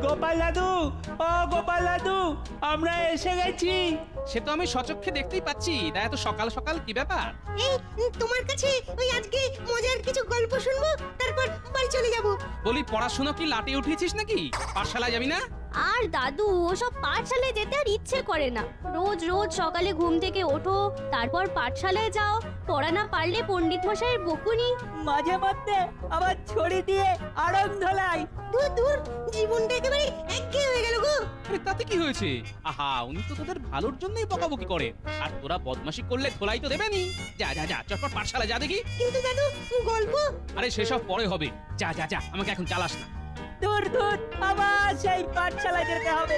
গোপাল দাদু, ও গোপাল দাদু, আমরা এসে গেছি। সে তো আমি সচক্ষে দেখতেই পাচ্ছি, তা এত সকাল সকাল কি ব্যাপার? এই তোমার কাছে ওই আজকে মজার কিছু গল্প শুনবো, তারপর বাড়ি চলে যাব। বলি পড়াশোনা কি লাটে উঠেছিস নাকি? পাঠশালায় যাবি না? আর দাদু, ওসব পাঠশালায় যেতে আর ইচ্ছে করে না। রোজ রোজ সকালে ঘুম থেকে ওঠো, তারপর পাঠশালায় যাও, পড়া না পারলে পণ্ডিত মশাইয়ের বকুনি, মাঝে মধ্যে আবার ছড়ি দিয়ে আড়ং ধলাই। দূর দূর, জীবনটা একেবারে একঘেয়ে হয়ে গেল গো। আরে তাতে কি হয়েছে? আহা, উনি তো তোদের ভালোর জন্যই বকাবকি করে, আর তোরা বদমাশি করলে ধোলাই তো দেবেনি। যা যা যা, চটপট পাঠশালায় যা দেখি। কিন্তু দাদু, গল্প? আরে সেসব পরে হবে, যা যা যা, আমাকে এখন চালাস না। দূর দূর, আবার সেই পাঠশালায় যেতে হবে।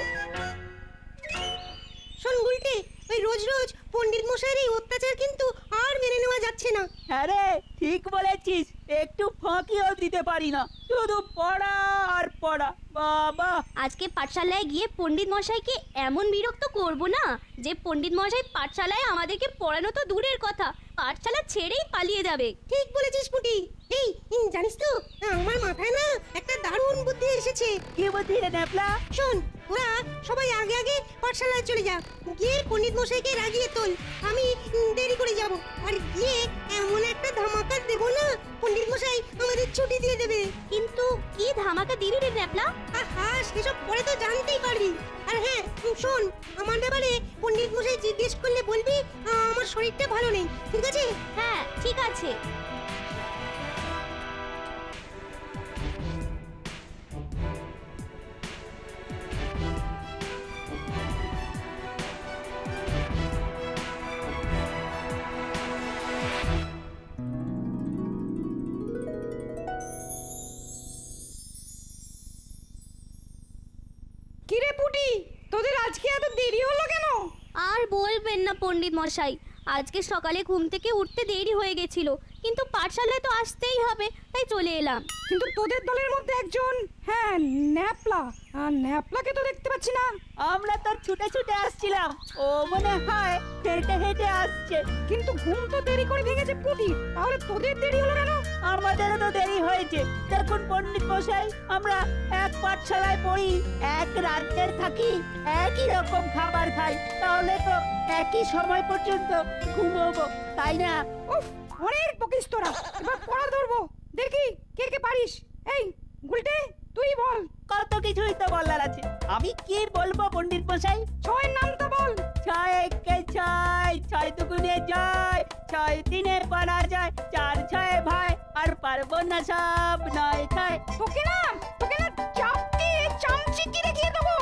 শোন গুলটে, ওই রোজ রোজ পণ্ডিত মশাইয়ের এই অত্যাচার কিন্তু আর মেনে নেওয়া যাচ্ছে না। হ্যাঁ রে, ঠিক বলেছিস, একটু ফাঁকিও দিতে পারি না, শুধু পড়া আর পড়া। বাবা, আজকে পাঠশালায় গিয়ে পণ্ডিত মশাইকে এমন বিরক্ত করব না যে পণ্ডিত মশাই পাঠশালায় আমাদেরকে পড়ানো তো দূরের কথা, পাঠশালা ছেড়েই পালিয়ে যাবে। ঠিক বলেছিস পুটি। এই জানিস তো, আমার মাথায় না একটা দারুণ বুদ্ধি এসেছে। কি বুদ্ধি রে ন্যাপলা? শোন, ওরা সবাই আগে আগে পাঠশালায় চলে যা, গিয়ে পণ্ডিত মশাইকে রাগিয়ে তোল। আমি দেরি করে যাব, আর গিয়ে এমন একটা ধামাকা দেবো না, পণ্ডিত মশাই আমাদের ছুটি দিয়ে দেবে। কিন্তু কি ধামাকা দিবি রে ন্যাপলা? আহা, সেসব পরে তো জানতেই পারবি। আর হ্যাঁ শোন, আমার ব্যাপারে পণ্ডিত মশাই জিজ্ঞেস করলে বলবি আমার শরীরটা ভালো নেই, ঠিক আছে? হ্যাঁ ঠিক আছে। কিরে পুটি, তোদের আজকে এত দেরি হলো কেন? আর বলবেন না পণ্ডিত মশাই, আজকে সকালে ঘুম থেকে উঠতে দেরি হয়ে গেছিল, কিন্তু পাঠশালায় তো আসতেই হবে, তাই চলে এলাম। কিন্তু তোদের দলের মধ্যে একজন, হ্যাঁ ন্যাপলা, আর ন্যাপলাকে তো দেখতে পাচ্ছি না। আমরা তো ছুটে ছুটে আসছিলাম, ও মনে হয় হেঁটে হেঁটে আসছে। কিন্তু ঘুম তো দেরি করে ভেঙেছে পুটি, তাহলে তোদের দেরি হলো কেন? আমাদেরও তো দেরি হয়েছে। দেখুন পণ্ডিত মশাই, আমরা এক পাঠশালায় পড়ি, এক রাজ্যের থাকি, একই রকম খাবার খাই, তাহলে তো একই সময় পর্যন্ত ঘুমোবো, তাই না? উফ, অনেক বকিস তোরা, এবার পড়া ধরবো, দেখি কে কে পারিস। এই গুলটে, তুই বল। কত কিছুই তো বলার আছে, আমি কি বলবো পণ্ডিত মশাই? ছয়ের নামটা বল। 6 একে 6, 6 দুগুণে 6, 6 তিনে পারা যায়, 4 6 ভাই, আর পারবো না সব 9 6। তোকে না চাপটি চামচিকি দেখিয়ে দেবো।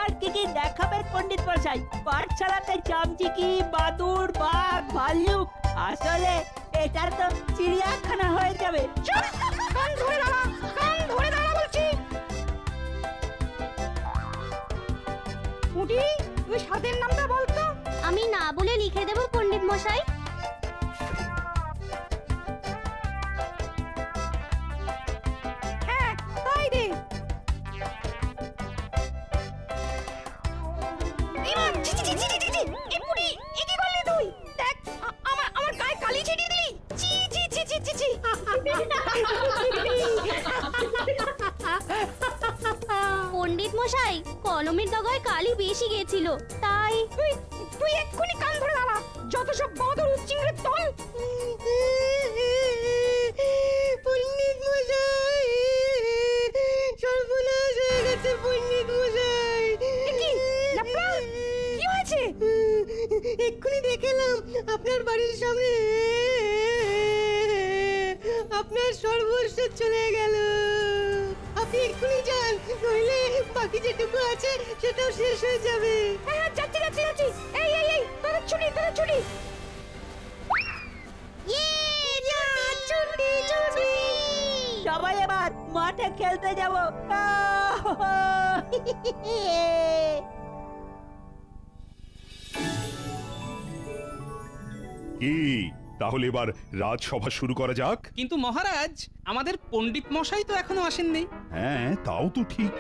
আর কি কি দেখাবেন পণ্ডিত মশাই? পাঠশালাতে চামচিকি, বাদুড়, বাঘ, ভাল্লুক, আসলে এটার তো চিড়িয়াখানা হয়ে যাবে। চুপ, কান ধরে দাঁড়া, কান ধরে দাঁড়া বলছি। পুটি, তুই সাদের নামটা বল তো। আমি না বলে লিখে দেবো পণ্ডিত মশাই। হ্যাঁ তাই দে। আমার গায়ে কালি ছিটিয়ে দিলি। চি চি চি চি চি চি। পণ্ডিত মশাই, কলমের দাগায় কালি বেশি গেছিল, তাই। তুই এক্ষুনি কান ধরে দাঁড়া, যত সব বাঁদর উচ্চিংড়ের দল। পণ্ডিত মশাই, সর্বনাশ হয়ে গেছে পণ্ডিত মশাই। কি ন্যাপলা, কি হয়েছে? এক্ষুনি দেখলাম আপনার বাড়ির সামনে আপনার সর্বস্ব চলে গেল। আপনি এক্ষুনি যান, নইলে বাকি যেটুকু আছে সেটাও শেষ হয়ে যাবে। হ্যাঁ যাচ্ছি যাচ্ছি যাচ্ছি। এই এই এই, তোদের ছুটি তোদের ছুটি। ছুটি ছুটি। সবাই এবার মাঠে খেলতে যাব। কি, তাহলে এবার রাজসভা শুরু করা যাক। কিন্তু মহারাজ, আমাদের পণ্ডিত মশাই তো এখনো আসেননি। হ্যাঁ, তাও তো ঠিক।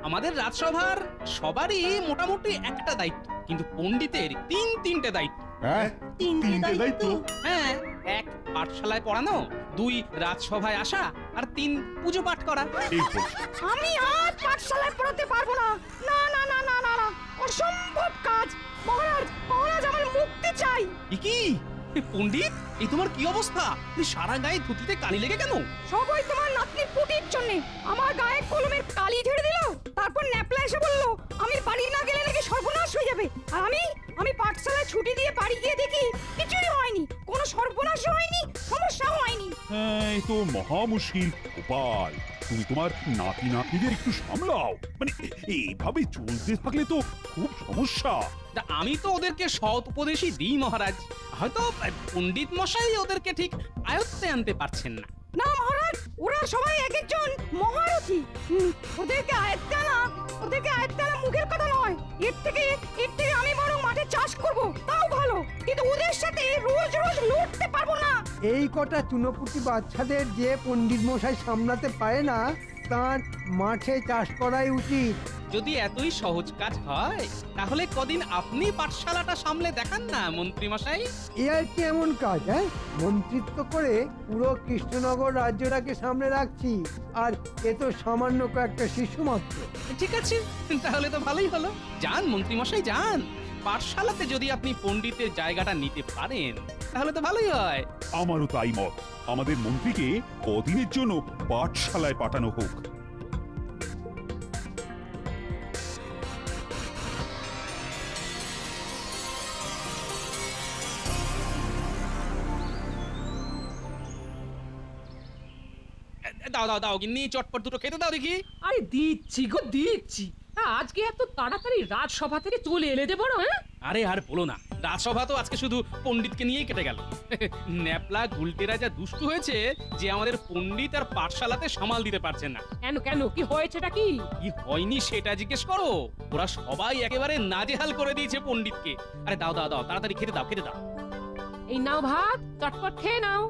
আমাদের রাজসভার সবারই মোটামুটি একটা দায়িত্ব, কিন্তু পণ্ডিতের 3-3টে দায়িত্ব। হ্যাঁ, তিনটে দায়িত্ব। হ্যাঁ, 1 পাঠশালায় পড়ানো, 2 রাজসভায় আসা, আর 3 পুজো পাঠ করা। ঠিক বলছো। আমি আর পাঠশালায় পড়াতে পারবো না। না না না না না না, অসম্ভব কাজ। মহারাজ, মহারাজ, আমার মুক্তি চাই। কি পণ্ডিত, এই তোমার কি অবস্থা? তুমি সারা গায়ে ধুতিতে কালি লেগে কেন? সবই তোমার নাতনি পুটির জন্য। আমার গায়ে কলমের কালি ঝেড়ে দিল, তারপর ন্যাপলা এসে বলল আমি বাড়ি না গেলে নাকি সর্বনাশ হয়ে যাবে। আর আমি পাঠশালায় ছুটি দিয়ে বাড়ি গিয়ে দেখি কিছুই হয়নি, কোনো সর্বনাশ হয়নি, সমস্যাও হয়নি। এই তো মহা মুশকিল। গোপাল, তুমি তোমার নাতি নাতনিদের একটু সামলাও। মানে এইভাবে চলতে থাকলে তো খুব সমস্যা। তা আমি তো ওদেরকে সৎ উপদেশই দিই মহারাজ, হয়তো পণ্ডিত মশাই ওদেরকে ঠিক আয়ত্তে আনতে পারছেন না। না মহারাজ, ওরা সবাই এক একজন মহারথী। ওদেরকে আয়ত্তে আনা মুখের কথা নয়। এর থেকে আমি বরং মাঠে চাষ করব, তাও ভালো। কিন্তু ওদের সাথে রোজ রোজ লড়তে পারবো না। এই কটা চুনোপুটি বাচ্চাদের যে পণ্ডিত মশাই সামলাতে পারে না, তার মাঠে চাষ করাই উচিত। যদি এতই সহজ কাজ হয়, তাহলে কদিন আপনি পাঠশালাটা সামলে দেখান না মন্ত্রী মশাই। এ আর কি এমন কাজ, হ্যাঁ? মন্ত্রিত্ব করে পুরো কৃষ্ণনগর রাজ্যটাকে সামনে রাখছি, আর এ তো সামান্য কয়েকটা শিশু মাত্র। ঠিক আছে, তাহলে তো ভালোই হলো। যান মন্ত্রী মশাই, যান। পাঠশালাতে যদি আপনি পণ্ডিতের জায়গাটা নিতে পারেন, তাহলে তো ভালোই হয়। আমারও তাই মত। আমাদের মন্ত্রীকে কদিনের জন্য পাঠশালায় পাঠানো হোক। দাও দাও দাও, গিন্নি চটপট দুটো খেতে দাও দেখি। আরে দিচ্ছি গো, দিচ্ছি। আজকে এত তাড়াতাড়ি রাজসভা থেকে চলে এলে যে বড়, হ্যাঁ? আরে আর বলো না, রাজসভা তো আজকে শুধু পণ্ডিতকে নিয়েই কেটে গেল। ন্যাপলা গুলটেরা যা দুষ্টু হয়েছে যে আমাদের পণ্ডিত আর পাঠশালাতে সামাল দিতে পারছে না। কেন কেন, কি হয়েছেটা কি? কি হয়নি সেটা জিজ্ঞেস করো। ওরা সবাই একেবারে নাজেহাল করে দিয়েছে পণ্ডিতকে। আরে দাও দাও দাও, তাড়াতাড়ি খেতে দাও, খেতে দাও। এই নাও ভাত, চটপট খেয়ে নাও।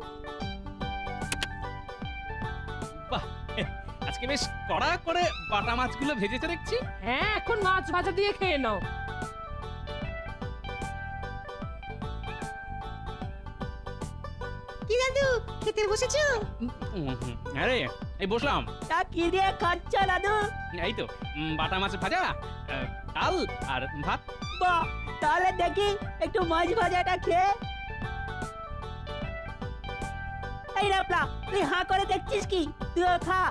বাহ, আজকে বেশ কড়া করে বাটা মাছগুলো ভেজেছে দেখছি। হ্যাঁ, এখন মাছ ভাজা দিয়ে খেয়ে নাও। কি দাদু, খেতে বসেছো? আরে এই বসলাম। তা কি দিয়ে খাচ্ছ দাদু? এই তো বাটা মাছ ভাজা, ডাল আর ভাত। বাহ, তাহলে দেখি একটু মাছ ভাজাটা খেয়ে। এই রাপলা, তুই হাঁ করে দেখছিস কি? তুইও খা।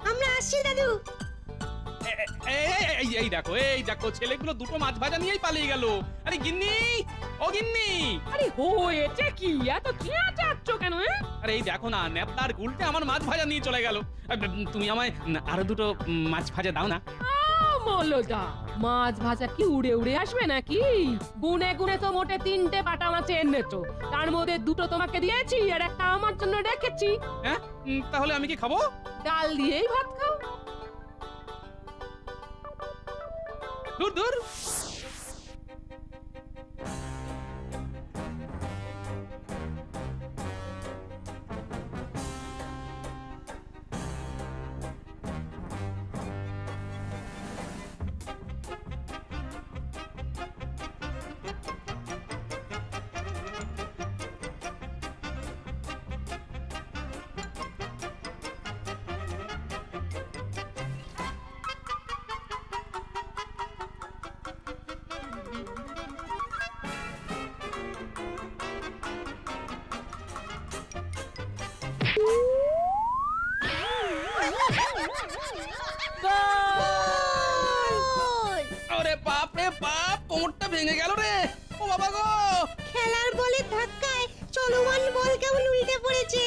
আমরা আসছি দাদু। এই দেখো, এই দেখো, ছেলেগুলো দুটো মাছ ভাজা নিয়েই পালিয়ে গেল। আরে গিন্নি, ও গিন্নি। আরে হয়েছে কি, এত চেঁচাচ্ছ কেন? আরে এই দেখো না, ন্যাপলার গুলটে আমার মাছ ভাজা নিয়ে চলে গেল। তুমি আমায় আরো দুটো মাছ ভাজা দাও না। মলদা, মাছ ভাজা কি উড়ে উড়ে আসবে নাকি? গুনে গুনে তো মোটে 3টে বাটা মাছ এনেছো, তার মধ্যে 2টো তোমাকে দিয়েছি আর একটা আমার জন্য রেখেছি। হ্যাঁ, তাহলে আমি কি খাবো? ডাল দিয়েই ভাত খাও। দূর দূর। আরে বাপ রে বাপ, কোমরটা ভেঙে গেল রে। ও বাবা গো! খেলার বলের ধাক্কায় চলমান বল কেমন উল্টে পড়েছে।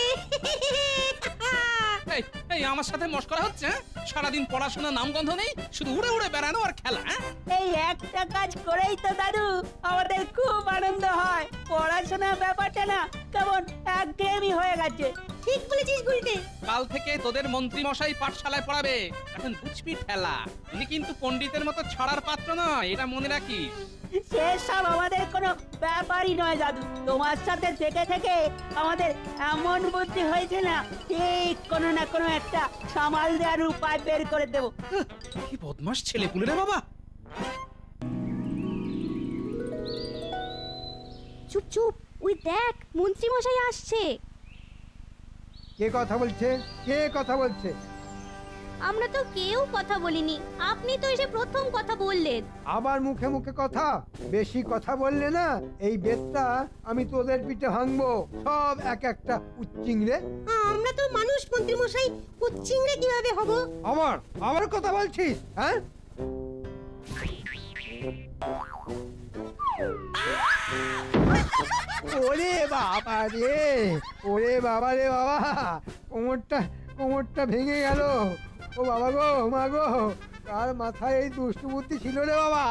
এই এই আমার সাথে মশকরা হচ্ছে, হ্যাঁ? সারাদিন পড়াশোনা নামগন্ধ নেই, শুধু উড়ে উড়ে বেড়ানো আর খেলা, হ্যাঁ? এই একটা কাজ করেই তো দাদু আমাদের খুব আনন্দ হয়। পড়াশোনার ব্যাপারটা না কেমন একঘেয়েমি হয়ে গেছে। ঠিক বলেছিস গুলটে। কাল থেকে তোদের মন্ত্রী মশাই পাঠশালায় পড়াবে। এখন বুঝবি ঠেলা, উনি কিন্তু পণ্ডিতের মতো ছড়ার পাত্র নয়, এটা মনে রাখিস। সেসব আমাদের কোনো ব্যাপারই নয় দাদু। তোমার সাথে থেকে থেকে আমাদের এমন বুদ্ধি হয়েছে না, ঠিক কোনো না কোনো একটা সামাল দেওয়ার উপায় বের করে দেবো। কি বদমাস ছেলে পুলে রে বাবা। চুপ চুপ, ওই দেখ মন্ত্রী মশাই আসছে। কে কথা বলছে? কে কথা বলছে? আমরা তো কেউ কথা বলিনি, আপনি তো এসে প্রথম কথা বললেন। আবার মুখে মুখে কথা, বেশি কথা বললে না এই বেতটা আমি তোদের পিঠে ভাঙবো সব এক একটা উচ্চিংড়ে। আমরা তো মানুষ মন্ত্রী মশাই, উচ্চিংড়ে কিভাবে হব? আবার কথা বলছিস? হ্যাঁ, ওরে বাবা রে, ওরে বাবা রে বাবা, কোমরটা ভেঙে গেল। ও বাবা গো, মা গো, কার মাথায় এই দুষ্টু বুদ্ধি ছিল রে বাবা?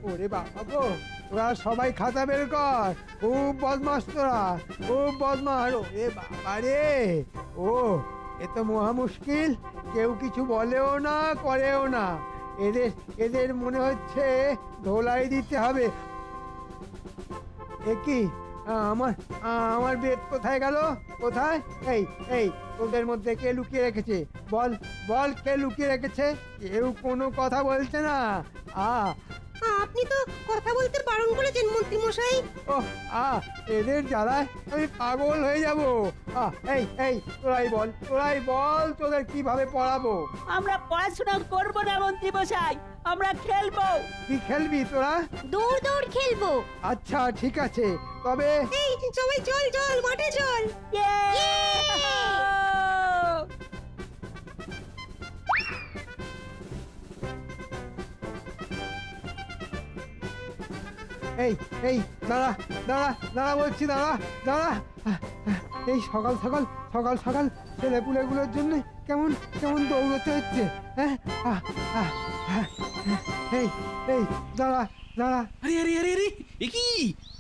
ওরে বাবা গো, তোরা সবাই খাতা বের কর, খুব বদমাস তোরা, খুব বদমাস। ওরে বাবা রে, ও এ তো মহা মুশকিল, কেউ কিছু বলেও না করেও না। এদের মনে হচ্ছে ধোলাই দিতে হবে। কি আমার বেদ কোথায় গেল? কোথায়? এই তোদের মধ্যে কে লুকিয়ে রেখেছে? বল কে লুকিয়ে রেখেছে? কেউ কোনো কথা বলছে না। আপনি তো কথা বলতে বারণ করেছেন মন্ত্রী মশাই। এদের জ্বালায় আমি পাগল হয়ে যাব। এই তোরাই বল তোদের কিভাবে পড়াবো? আমরা পড়াশোনা করব না মন্ত্রী মশাই, আমরা খেলবো। কি খেলবি তোরা? দৌড় খেলবো। আচ্ছা ঠিক আছে, তবে এই সবাই চল মাঠে চল। এই দাঁড়া বলছি, দাঁড়া। এই সকাল সকাল ছেলেপুলেগুলোর জন্য কেমন দৌড়তে হচ্ছে। হ্যাঁ, এই দাঁড়া। আরে এ কি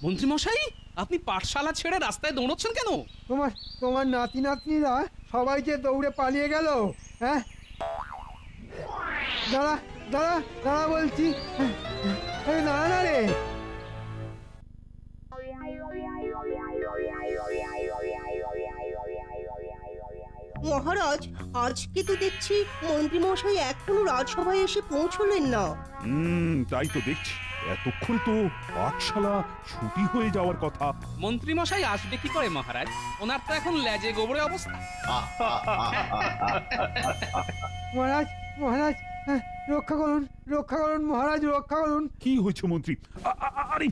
মন্ত্রী মশাই, আপনি পাঠশালা ছেড়ে রাস্তায় দৌড়চ্ছেন কেন? তোমার নাতিরা সবাই যে দৌড়ে পালিয়ে গেল। হ্যাঁ, দাঁড়া বলছি। দাঁড়া না রে। মহারাজ, আজকে তো দেখছি মন্ত্রী মশাই এখনো রাজসভায় এসে পৌঁছলেন না। তাই তো দেখছি, এতক্ষণ তো পাঠশালা ছুটি হয়ে যাওয়ার কথা। মন্ত্রী মশাই আসবে কি করে মহারাজ? ওনার তো এখন লেজে গোবরে অবস্থা। মহারাজ রক্ষা করুন মহারাজ, রক্ষা করুন। কি হয়েছে মন্ত্রী? আরে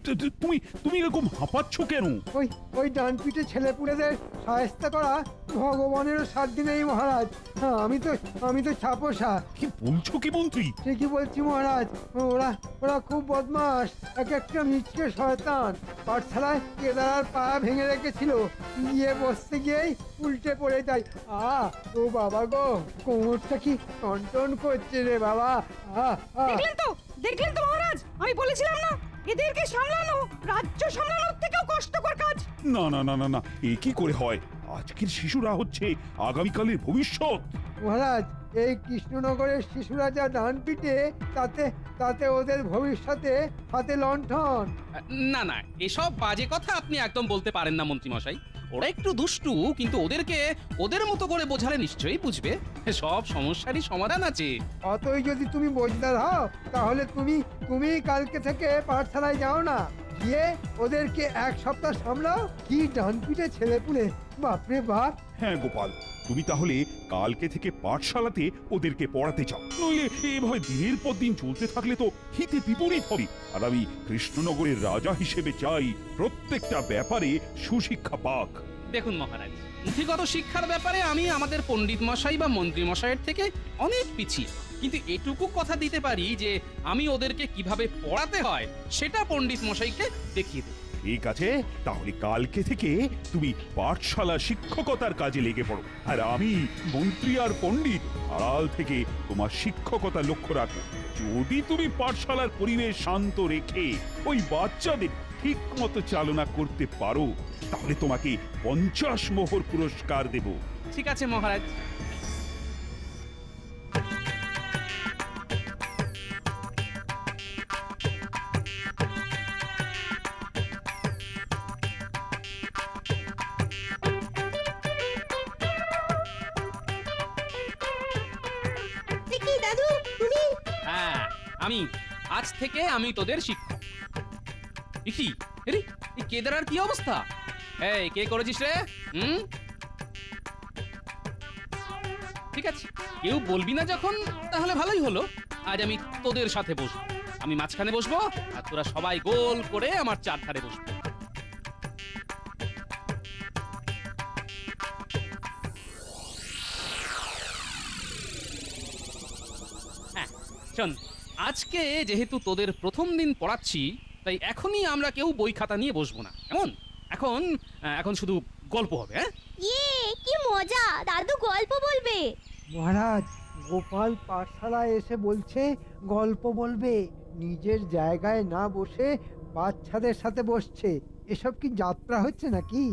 তুমি এরকম হাঁপাচ্ছ কেন? ওই ডান পিঠে ছেলেপুলেদের সাহায্য করা ভগবানেরও সাধ্য নেই মহারাজ। আমি তো ছাপোষা। কি বলছো কি মন্ত্রী? ঠিকই বলছি মহারাজ, ওরা খুব বদমাস, একটা মিচকে শয়তান। পাঠশালায় কেদারার পা ভেঙে রেখেছিল, গিয়ে বসতে গিয়েই উল্টে পড়ে যায়। ও বাবা গো, কোমরটা কি টনটন করছে রে বাবা। দেখলেন তো মহারাজ, আমি বলেছিলাম না, এদেরকে সামলানো রাজ্য সামলানোর থেকেও কষ্টকর কাজ। না, এ কি করে হয়? আজকের শিশুরা হচ্ছে আগামীকালের ভবিষ্যৎ। মহারাজ, এই কৃষ্ণনগরের শিশুরা যা ডান পিটে, তাতে ওদের ভবিষ্যতে হাতে লণ্ঠন। না, এসব বাজে কথা আপনি একদম বলতে পারেন না মন্ত্রী মশাই। ওরা একটু দুষ্টু, কিন্তু ওদেরকে ওদের মতো করে বোঝালে নিশ্চয়ই বুঝবে। সব সমস্যারই সমাধান আছে। অতই যদি তুমি বোঝদার হও, তাহলে তুমি কালকে থেকে পাঠশালায় যাও না, গিয়ে ওদেরকে এক সপ্তাহ সামলাও। কি ডান পিটে ছেলেপুলে, বাপরে বাপ। হ্যাঁ গোপাল, তুমি তাহলে কালকে থেকে পাঠশালাতে ওদেরকে পড়াতে চাও, নইলে এভাবে দিনের পর দিন চলতে থাকলে তো হিতে বিপরীত হবে। আর আমি কৃষ্ণনগরের রাজা হিসেবে চাই প্রত্যেকটা ব্যাপারে সুশিক্ষা পাক। দেখুন মহারাজ, পুঁথিগত শিক্ষার ব্যাপারে আমি আমাদের পণ্ডিত মশাই বা মন্ত্রী মশাইয়ের থেকে অনেক পিছিয়ে, কিন্তু এটুকু কথা দিতে পারি যে আমি ওদেরকে কিভাবে পড়াতে হয় সেটা পণ্ডিত মশাইকে দেখিয়ে দেব। ঠিক আছে, তাহলে কালকে থেকে তুমি পাঠশালা শিক্ষকতার কাজে লেগে পড়ো, আর আমি মন্ত্রী আর পণ্ডিত আড়াল থেকে তোমার শিক্ষকতা লক্ষ্য রাখো। যদি তুমি পাঠশালার পরিবেশ শান্ত রেখে ওই বাচ্চাদের ঠিক মতো চালনা করতে পারো, তাহলে তোমাকে 50 মোহর পুরস্কার দেব। ঠিক আছে মহারাজ। দাদু, তুমি আজ থেকে আমি তোদের শিক্ষক। কি এই কেদারার কি অবস্থা? এই কে করেছিস রে? ঠিক আছে, কেউ বলবি না যখন, তাহলে ভালোই হলো। আজ আমি তোদের সাথে বসবো। আমি মাঝখানে বসবো আর তোরা সবাই গোল করে আমার চারধারে বসবো। হ্যাঁ শোন, আজকে যেহেতু তোদের প্রথম দিন পড়াচ্ছি, তাই এখনই আমরা কেউ বই খাতা নিয়ে বসবো না। এখন শুধু গল্প হবে। হ্যাঁ, কি মজা, দাদু গল্প বলবে। মহারাজ, গোপাল পাঠশালায় এসে বলছে গল্প বলবে, নিজের জায়গায় না বসে বাচ্চাদের সাথে বসছে। এসব কি যাত্রা হচ্ছে নাকি?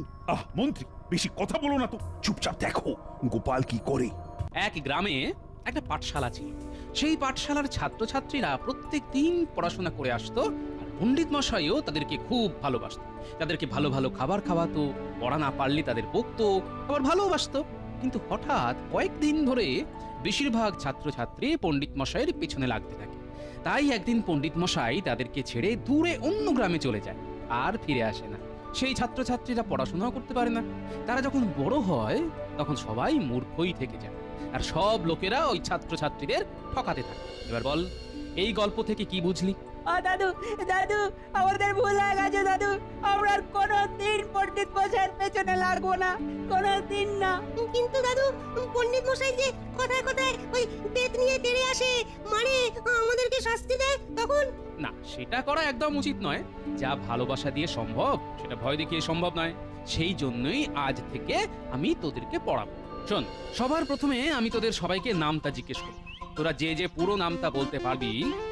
মন্ত্রী, বেশি কথা বলো না তো, চুপচাপ দেখো গোপাল কি করে। এক গ্রামে একটা পাঠশালা ছিল। সেই পাঠশালার ছাত্রছাত্রীরা প্রত্যেক দিন পড়াশোনা করে আসতো, আর পণ্ডিত মশাইও তাদেরকে খুব ভালোবাসতো। তাদেরকে ভালো ভালো খাবার খাওয়াতো, পড়া না পারলে তাদের বকতো, আবার ভালোবাসতো। কিন্তু হঠাৎ কয়েকদিন ধরে বেশিরভাগ ছাত্রছাত্রী পণ্ডিত মশাইয়ের পেছনে লাগতে থাকে। তাই একদিন পণ্ডিত মশাই তাদেরকে ছেড়ে দূরে অন্য গ্রামে চলে যায়, আর ফিরে আসে না। সেই ছাত্রছাত্রীরা পড়াশোনাও করতে পারে না। তারা যখন বড় হয় তখন সবাই মূর্খই থেকে যায়, আর সব লোকেরা ওই ছাত্রছাত্রীদের ঠকাতে থাকে। এবার বল, এই গল্প থেকে কি বুঝলি? দাদু দাদু, আমাদের ভুল হয়ে গেছে দাদু। আমরা আর কোনোদিন পণ্ডিত মশাইয়ের পেছনে লাগবো না, কোনোদিন না। কিন্তু দাদু, পণ্ডিত মশাই যে কথায় কথায় ওই পেট নিয়ে তেড়ে আসে, মানে আমাদেরকে শাস্তি দেয়, তখন? না, সেটা করা একদম উচিত নয়। যা ভালোবাসা দিয়ে সম্ভব সেটা ভয় দেখিয়ে সম্ভব নয়। সেই জন্যই আজ থেকে আমি তোদেরকে পড়াবো। শোন, সবার প্রথমে আমি তোদের সবাইকে নামটা জিজ্ঞেস করব। তোরা যে যে পুরো নামটা বলতে পারবি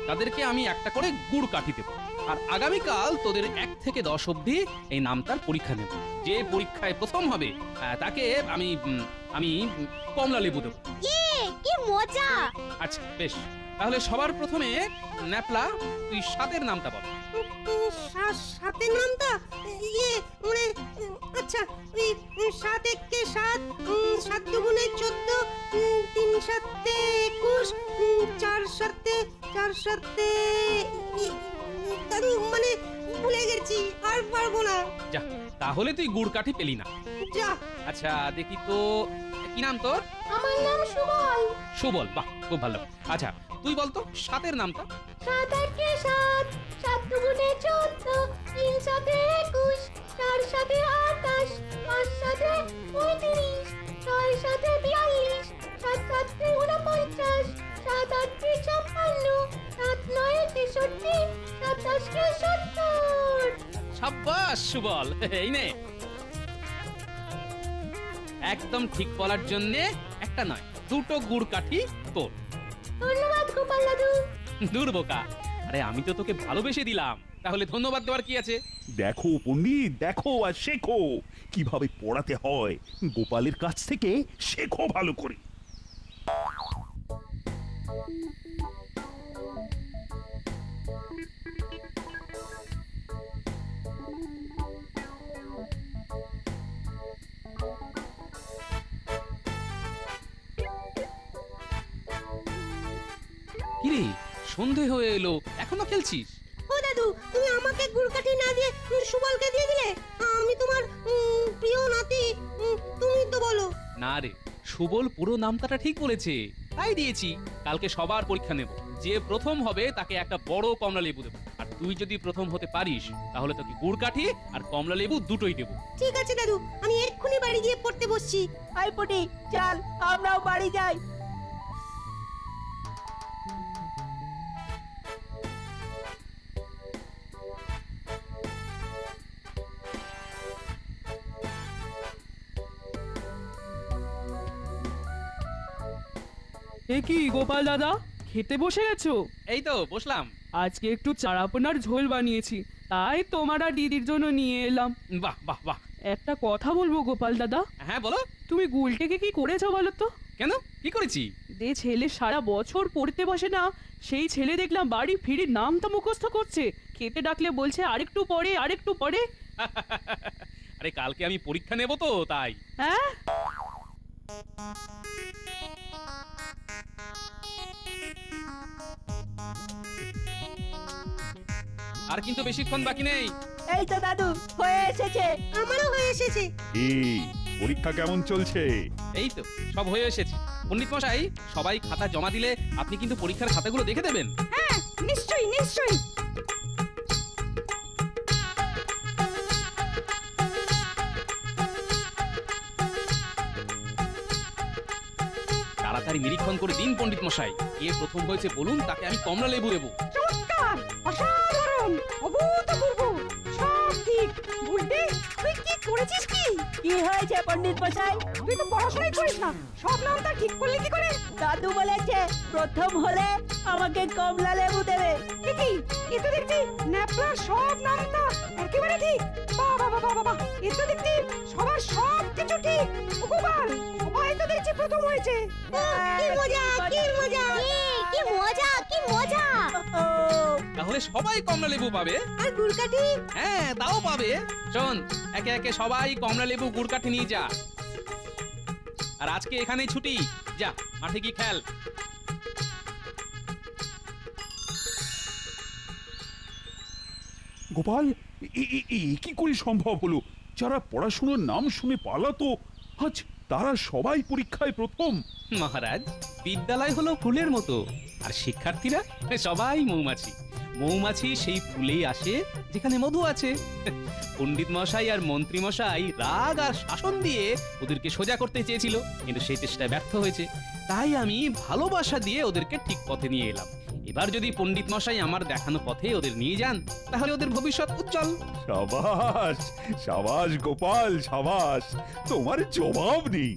তাদেরকে আমি একটা করে গুড় কাঠি দেবো। আর আগামীকাল তোদের 1 থেকে 10 অবধি এই নামটার পরীক্ষা নেব। যে পরীক্ষায় প্রথম হবে তাকে আমি আমি কমলা লেবু দেবো। কি মজা! আচ্ছা বেশ, তাহলে সবার প্রথমে ন্যাপলা, তুই 7-এর নামটা বল। 7-এর নামটা? মানে আচ্ছা, ওই 7 1 7, 7 2 14, 3 7 21, 4 7 দাদু, মানে ভুলে গেছি, আর পারবো না। যা, তাহলে তুই গুড় কাঠি পেলি না। যা। আচ্ছা দেখি তো, কি নাম তোর? আমার নাম সুবল। সুবল, বাহ, খুব ভালো। আচ্ছা তুই বল তো 7-এর নামটা। 7 1 7, 7 2 14, 3 7 21, 4 7 28, 5 7 35, 6 7 42, 7 7 49, 7 8 56, 7 9 63, 7 10 70। সাব্বাস সুবল, এই নে। একদম ঠিক বলার জন্য একটা নয়, 2টো গুড় কাঠি তোর। ধন্যবাদ গোপাল দাদু। দূর বোকা, আরে আমি তো তোকে ভালোবেসে দিলাম, তাহলে ধন্যবাদ দেওয়ার কি আছে? দেখো পণ্ডিত, দেখো আর শেখো কিভাবে পড়াতে হয়। গোপালের কাছ থেকে শেখো ভালো করে। কিরে, সন্ধে হয়ে এলো, এখনো খেলছিস? ও দাদু, তুমি আমাকে গুড়কাঠি না দিয়ে সুবলকে দিয়ে দিলে। আমি তোমার প্রিয় নাতি, তুমি তো বলো। না রে, সুবল পুরো নামটা ঠিক বলেছে, তাই দিয়েছি। কালকে সবার পরীক্ষা নেব, যে প্রথম হবে তাকে একটা বড় কমলা লেবু দেবো। আর তুই যদি প্রথম হতে পারিস তাহলে তোকে গুড় কাঠি আর কমলা লেবু দুটোই দেবো। ঠিক আছে দাদু, আমি এক্ষুনি বাড়ি গিয়ে পড়তে বসছি। আই পুটি, চল আমরাও বাড়ি যাই। এ কি গোপাল দাদা, খেতে বসে গেছো? এই তো বসলাম। আজকে একটু চারাপোনার ঝোল বানিয়েছি, তাই তোমার আর দিদির জন্য নিয়ে এলাম। বাহ বাহ বাহ। একটা কথা বলবো গোপাল দাদা? হ্যাঁ বলো। তুমি গুলটেকে কি করেছো বলো তো? কেন, কি করেছি? যে ছেলে সারা বছর পড়তে বসে না, সেই ছেলে দেখলাম বাড়ি ফিরে নামটা মুখস্থ করছে। খেতে ডাকলে বলছে আরেকটু পরে, আরেকটু পরে। আরে কালকে আমি পরীক্ষা নেব তো, তাই। হ্যাঁ, আর কিন্তু বেশিক্ষণ বাকি নেই। এই তো দাদু হয়ে এসেছে। আমারও হয়ে এসেছে। এই পরীক্ষা কেমন চলছে? এই তো সব হয়ে এসেছে। পণ্ডিত মশাই, সবাই খাতা জমা দিলে আপনি কিন্তু পরীক্ষার খাতাগুলো দেখে দেবেন। হ্যাঁ, নিশ্চয়ই নিশ্চয়ই। তাড়াতাড়ি নিরীক্ষণ করে দিন পণ্ডিত মশাই। কে প্রথম হয়েছে বলুন, তাকে আমি কমলা লেবু দেবো। চমৎকার, অসাধারণ, অভূতপূর্ব, সব ঠিক। বুঝলি তুই কি করেছিস? কি হয়েছে পণ্ডিত মশাই? তুই তো পড়াশোনাই করিস না, সব নামটা ঠিক করলি কি করে? দাদু বলেছে প্রথম হলে আমাকে কমলা লেবু দেবে। কি এ তো দেখছি ন্যাপলার সব নামটা একেবারে ঠিক। বাবা বাবা বাবা, এ তো দেখছি সবার সব কিছু ঠিক। গোপাল, সবাই তো দেখছি প্রথম হয়েছে। কি মজা, কি মজা, কি মজা, কি মজা! তাহলে সবাই কমলা লেবু পাবে। আর গুড়কাঠি? হ্যাঁ, তাও পাবে। শোন, একে একে সবাই কমলা লেবু গুড় কাঠি নিয়ে যা। আর আজকে এখানেই ছুটি। যা মাঠে কি খেল। গোপাল, কি করে সম্ভব হলো? যারা পড়াশোনার নাম শুনে পালাতো, আজ তারা সবাই পরীক্ষায় প্রথম। মহারাজ, বিদ্যালয় হলো ফুলের মতো, আর শিক্ষার্থীরা সবাই মৌমাছি। মৌমাছি সেই ফুলেই আসে যেখানে মধু আছে। পণ্ডিত মশাই আর মন্ত্রী মশাই রাগ আর শাসন দিয়ে ওদেরকে সোজা করতে চেয়েছিল, কিন্তু সেই চেষ্টায় ব্যর্থ হয়েছে। তাই আমি ভালোবাসা দিয়ে ওদেরকে ঠিক পথে নিয়ে এলাম। এবার যদি পণ্ডিত মশাই আমার দেখানো পথে ওদের নিয়ে যান, তাহলে ওদের ভবিষ্যৎ উজ্জ্বল। সাবাস সাবাস গোপাল, সাবাস, তোমার জবাব নেই।